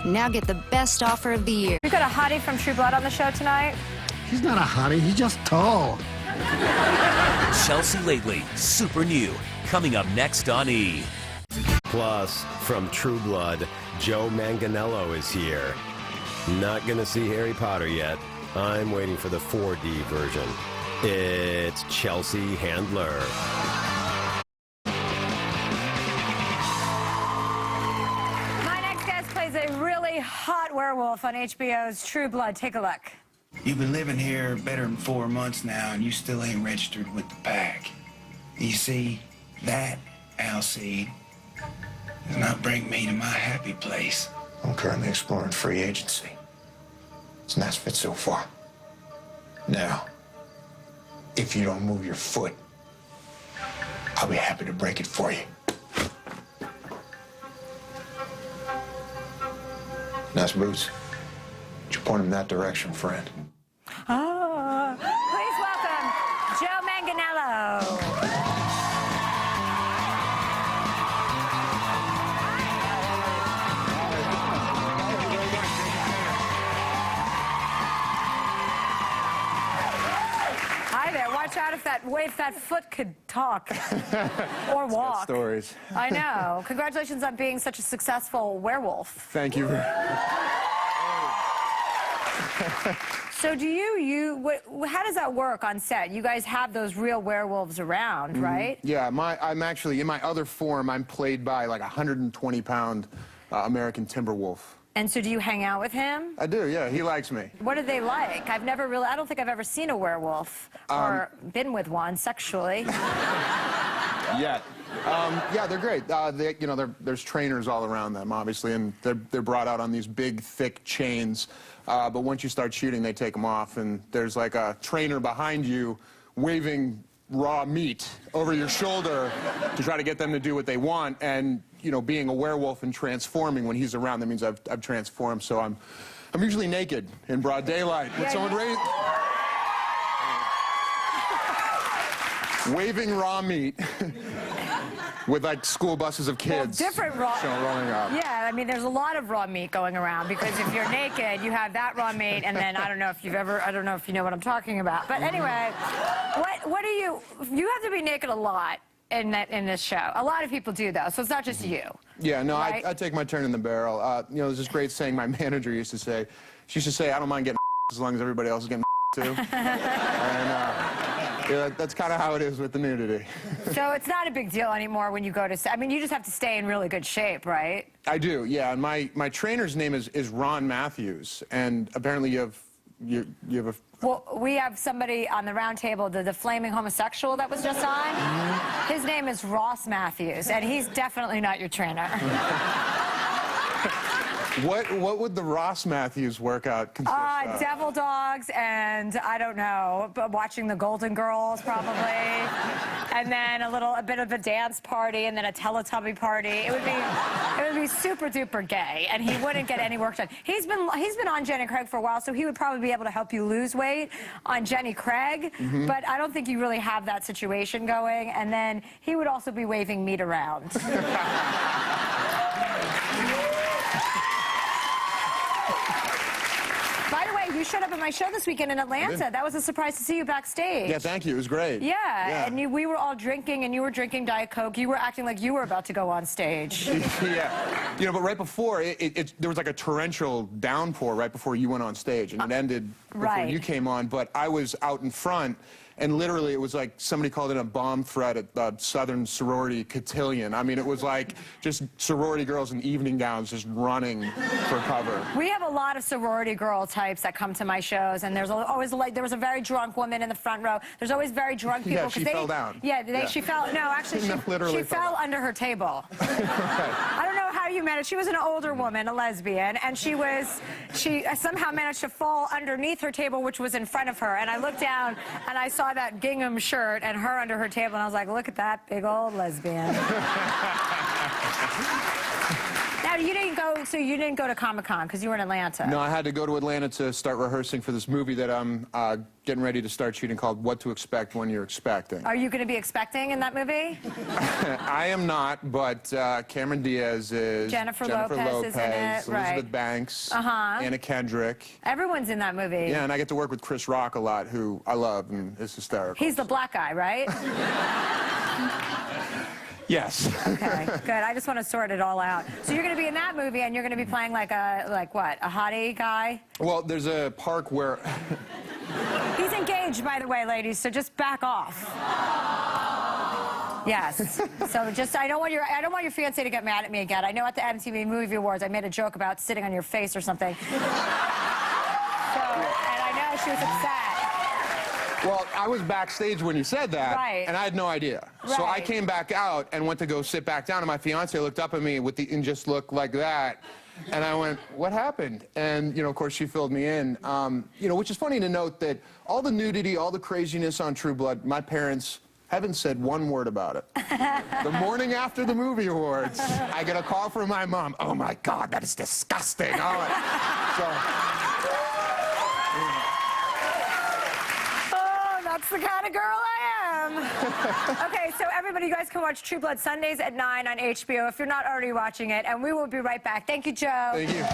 Now get the best offer of the year. We've got a hottie from True Blood on the show tonight. He's not a hottie, he's just tall. Chelsea Lately, super new, coming up next on E! Plus, from True Blood, Joe Manganiello is here. Not gonna see Harry Potter yet. I'm waiting for the 4D version. It's Chelsea Handler. My next guest plays a really hot werewolf on HBO's True Blood. Take a look. You've been living here better than 4 months now, and you still ain't registered with the pack. You see, that, Alcide, does not bring me to my happy place. I'm currently exploring free agency. It's not fit so far. Now, if you don't move your foot, I'll be happy to break it for you. Nice boots. Would you point them that direction, friend? Oh, please welcome Joe Manganiello. Hi there. Watch out if that foot could talk or walk. Stories. I know. Congratulations on being such a successful werewolf. Thank you. So how does that work on set? You guys have those real werewolves around, right? Yeah, I'm actually, in my other form, I'm played by like a 120-pound American timber wolf. And so do you hang out with him? I do, yeah. He likes me. What are they like? I don't think I've ever seen a werewolf or been with one sexually. Yeah. Yeah, they're great. There's trainers all around them, obviously, and they're brought out on these big, thick chains. But once you start shooting, they take them off, and there's like a trainer behind you waving raw meat over your shoulder to try to get them to do what they want. And, you know, being a werewolf and transforming when he's around, that means I've transformed. So I'm usually naked in broad daylight. When someone waving raw meat with like school buses of kids. Well, different raw. Rolling up. Yeah, I mean, there's a lot of raw meat going around because if you're naked, you have that raw meat, and then I don't know if you know what I'm talking about. But anyway, what do you have to be naked a lot in this show? A lot of people do though, so it's not just you. Yeah, no, right? I take my turn in the barrel. You know, there's this great saying my manager used to say. She used to say, "I don't mind getting as long as everybody else is getting too." And yeah, that's kind of how it is with the nudity. So it's not a big deal anymore when you go to set. I mean, you just have to stay in really good shape, right? I do, yeah. And my trainer's name is Ron Matthews, and apparently you have a. Well, we have somebody on the round table, the flaming homosexual that was just on. His name is Ross Matthews, and he's definitely not your trainer. What would the Ross Matthews workout consist of? Devil dogs and, I don't know, watching the Golden Girls probably. And then a bit of a dance party and then a Teletubby party. It would be super duper gay, and he wouldn't get any work done. He's been on Jenny Craig for a while, so he would probably be able to help you lose weight on Jenny Craig, but I don't think you really have that situation going. And then he would also be waving meat around. By the way, you showed up at my show this weekend in Atlanta. That was a surprise to see you backstage. Yeah, thank you. It was great. Yeah. And we were all drinking, and you were drinking Diet Coke. You were acting like you were about to go on stage. Yeah. You know, but right before, there was like a torrential downpour right before you went on stage, and it ended before you came on. But I was out in front, and literally it was like somebody called in a bomb threat at the Southern Sorority Cotillion. I mean, it was like just sorority girls in evening gowns just running for cover. We have a lot of sorority girl types that come to my shows, and there's always like, there was a very drunk woman in the front row. There's always very drunk people. Yeah, she fell down. Yeah, she fell. No, actually, she fell under her table. I don't know how you managed. She was an older woman, a lesbian, and she somehow managed to fall underneath her table, which was in front of her. And I looked down, and I saw that gingham shirt and her under her table, and I was like, look at that big old lesbian. Now, you didn't go, so you didn't go to Comic-Con because you were in Atlanta. No, I had to go to Atlanta to start rehearsing for this movie that I'm getting ready to start shooting called What to Expect When You're Expecting. Are you going to be expecting in that movie? I am not, but Cameron Diaz is. Jennifer Lopez is in it, Elizabeth right. Banks, Uh-huh. Anna Kendrick. Everyone's in that movie. Yeah, and I get to work with Chris Rock a lot, who I love and is hysterical. He's the black guy, right? Yes. Okay, good. I just want to sort it all out. So you're going to be in that movie, and you're going to be playing like what? A hottie guy? Well, there's a park where... He's engaged, by the way, ladies, so just back off. Yes. So just, I don't want your fiancé to get mad at me again. I know at the MTV Movie Awards I made a joke about sitting on your face or something. So, and I know she was upset. Well, I was backstage when you said that, Right. and I had no idea. So I Right. came back out and went to go sit back down, and my fiance looked up at me and just looked like that. And I went, what happened? And, you know, of course, she filled me in. You know, which is funny to note that all the nudity, all the craziness on True Blood, my parents haven't said one word about it. The morning after the movie awards, I get a call from my mom. Oh, my God, that is disgusting. All right. So... That's the kind of girl I am. Okay, so everybody, you guys can watch True Blood Sundays at 9 on HBO if you're not already watching it, and we will be right back. Thank you, Joe. Thank you.